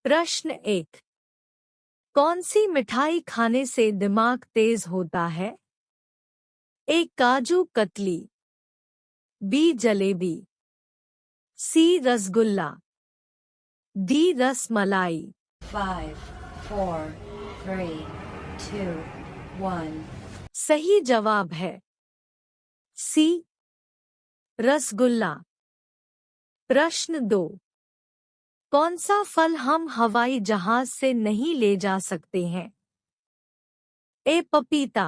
प्रश्न 1। कौन सी मिठाई खाने से दिमाग तेज होता है? ए काजू कतली, बी जलेबी, सी रसगुल्ला, डी रसमलाई। 5, 4, 3, 2, 1. सही जवाब है सी रसगुल्ला। प्रश्न 2। कौन सा फल हम हवाई जहाज से नहीं ले जा सकते हैं? ए पपीता,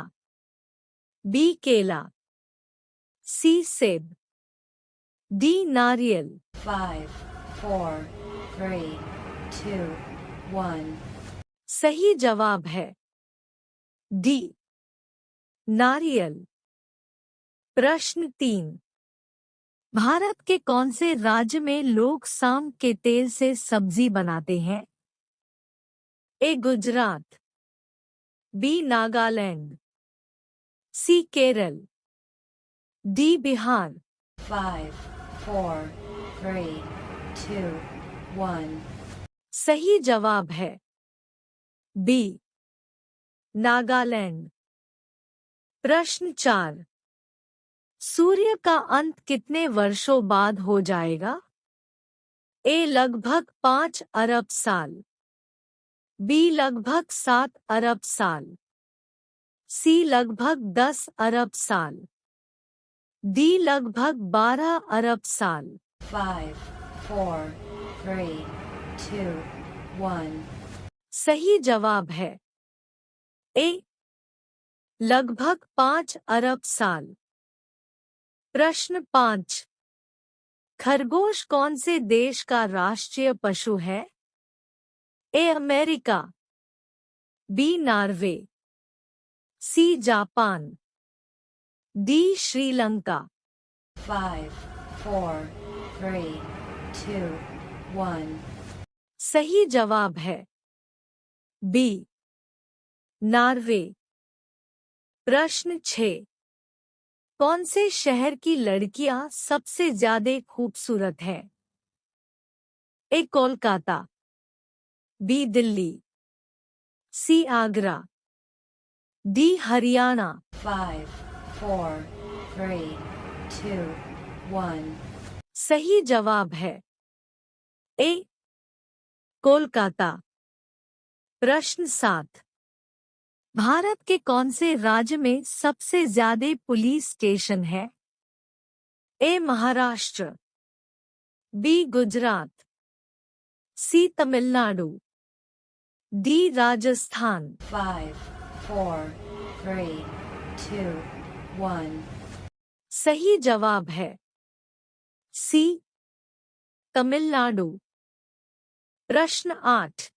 बी केला, सी सेब, डी नारियल। 5, 4, 3, 2, 1. सही जवाब है डी नारियल। प्रश्न 3। भारत के कौन से राज्य में लोग साम के तेल से सब्जी बनाते हैं? ए गुजरात, बी नागालैंड, सी केरल, डी बिहार। 5, 4, 3, 2, 1. सही जवाब है बी नागालैंड। प्रश्न 4। सूर्य का अंत कितने वर्षों बाद हो जाएगा? ए लगभग 5 अरब साल, बी लगभग 7 अरब साल, सी लगभग 10 अरब साल, डी लगभग 12 अरब साल। 5, 4, 3, 2, 1. सही जवाब है ए लगभग 5 अरब साल। प्रश्न 5। खरगोश कौन से देश का राष्ट्रीय पशु है? A America, B Norway, C Japan, D Sri Lanka. 5, 4, 3, 2, 1. सही जवाब है बी नॉर्वे। प्रश्न 6। कौन से शहर की लड़कियां सबसे ज्यादा खूबसूरत हैं? ए कोलकाता, बी दिल्ली, सी आगरा, डी हरियाणा। 5, 4, 3, 2, 1. सही जवाब है ए कोलकाता। प्रश्न 7। भारत के कौन से राज्य में सबसे ज्यादा पुलिस स्टेशन है? ए महाराष्ट्र, बी गुजरात, सी तमिलनाडु, डी राजस्थान। 5, 4, 3, 2, 1. सही जवाब है सी तमिलनाडु। प्रश्न 8।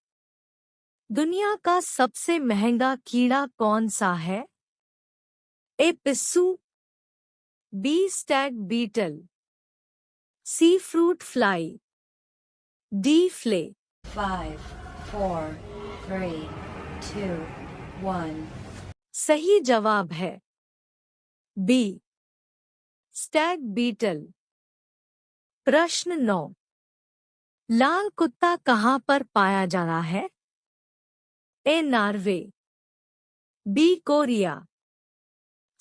दुनिया का सबसे महंगा कीड़ा कौन सा है? ए पिस्सू, बी स्टैग बीटल, सी फ्रूट फ्लाई, डी फ्ले। 5, 4, 3, 2, 1. सही जवाब है बी स्टैग बीटल। प्रश्न 9। लाल कुत्ता कहाँ पर पाया जाता है? A Norway, B Korea,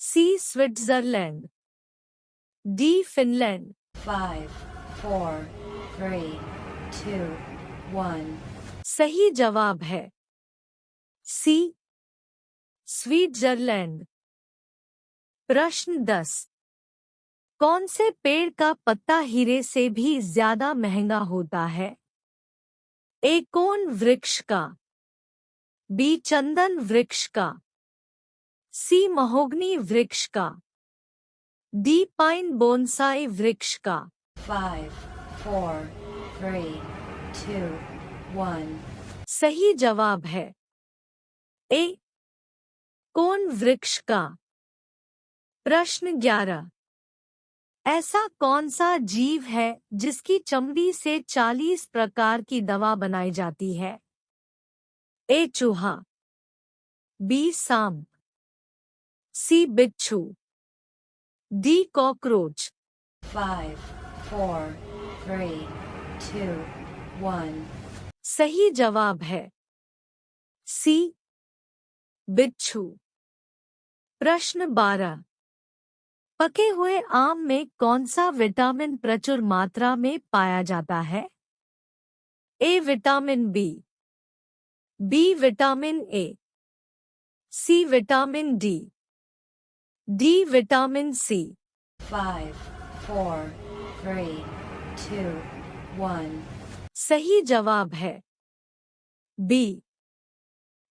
C Switzerland, D Finland. 5, 4, 3, 2, 1. सही जवाब है सी स्विट्जरलैंड। प्रश्न 10। कौन से पेड़ का पत्ता हीरे से भी ज्यादा महंगा होता है? ए कोन वृक्ष का, बी चंदन वृक्ष का, सी महोगनी वृक्ष का, डी पाइन बोनसाई वृक्ष का। 5, 4, 3, 2, 1. सही जवाब है ए कोन वृक्ष का। प्रश्न 11। ऐसा कौन सा जीव है जिसकी चमड़ी से 40 प्रकार की दवा बनाई जाती है? ए चूहा, बी सांप, सी बिच्छू, डी कॉकरोच। 5, 4, 3, 2, 1. सही जवाब है सी बिच्छू। प्रश्न 12। पके हुए आम में कौन सा विटामिन प्रचुर मात्रा में पाया जाता है? A vitamin B vitamin A, C vitamin D vitamin C. 5, 4, 3, 2, 1. सही जवाब है बी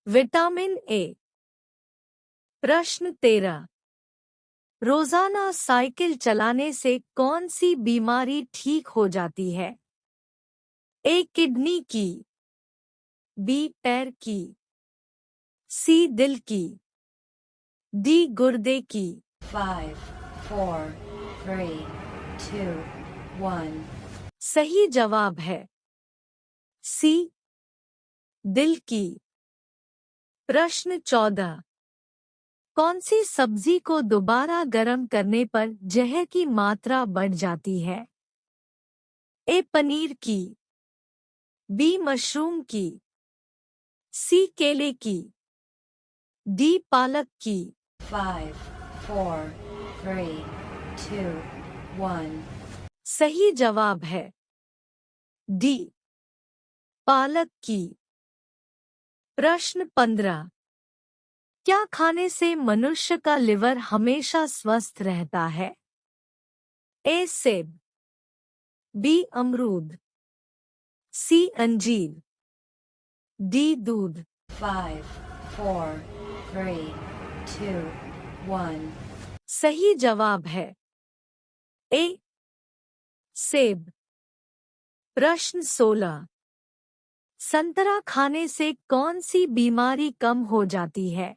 विटामिन ए। प्रश्न 13। रोजाना साइकिल चलाने से कौन सी बीमारी ठीक हो जाती है? ए किडनी की, बी पैर की, सी दिल की, डी गुर्दे की। 5, 4, 3, 2, 1. सही जवाब है सी दिल की। प्रश्न 14। कौन सी सब्जी को दोबारा गर्म करने पर जहर की मात्रा बढ़ जाती है? ए पनीर की, बी मशरूम की, सी केले की, डी पालक की। 5, 4, 3, 2, 1. सही जवाब है डी पालक की। प्रश्न 15। क्या खाने से मनुष्य का लिवर हमेशा स्वस्थ रहता है? ए सेब, बी अमरूद, सी अंजीर, डी दूध। 5, 4, 3, 2, 1. सही जवाब है ए सेब। प्रश्न 16। संतरा खाने से कौन सी बीमारी कम हो जाती है?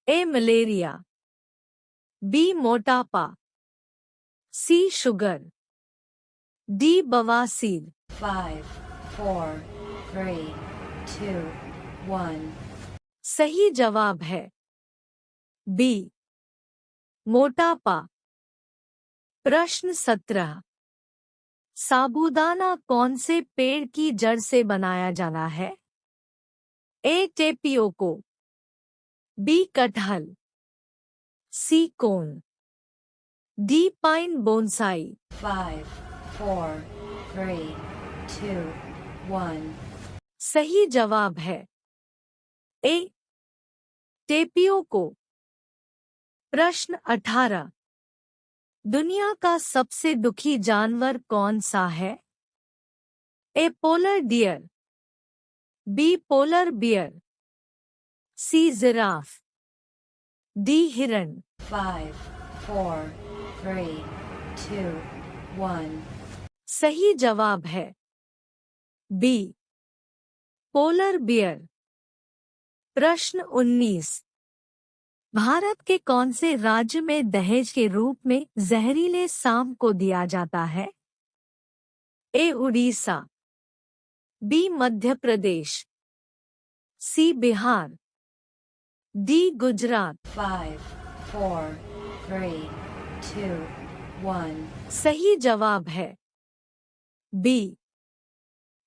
ए मलेरिया, बी मोटापा, सी शुगर, डी बवासीर। 5, 4, 3, 2, 1. सही जवाब है बी मोटापा। प्रश्न 17। साबूदाना कौन से पेड़ की जड़ से बनाया जाना है? ए टेपियोको, बी कटहल, सी कोन, डी पाइन बोनसाई। 5, 4, 3, 2, 1. सही जवाब है ए टेपियोको। प्रश्न 18। दुनिया का सबसे दुखी जानवर कौन सा है? A polar deer, B polar bear, C giraffe, D हिरण। 5, 4, 3, 2, 1. सही जवाब है बी पोलर बियर। प्रश्न 19। भारत के कौन से राज्य में दहेज के रूप में जहरीले सांप को दिया जाता है? ए उड़ीसा, बी मध्य प्रदेश, सी बिहार, डी गुजरात। 5, 4, 3, 2, 1. सही जवाब है बी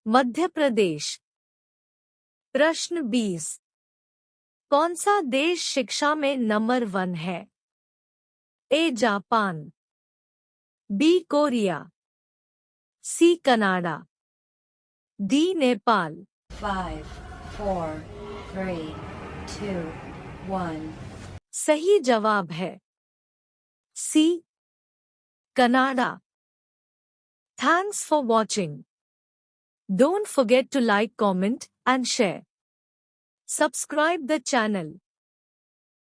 मध्य प्रदेश। प्रश्न 20। कौन सा देश शिक्षा में नंबर 1 है? A Japan, B Korea, C Canada, D Nepal. 5, 4, 3, 2, 1. सही जवाब है C Canada. Thanks for watching. Don't forget to like, comment and share. Subscribe the channel.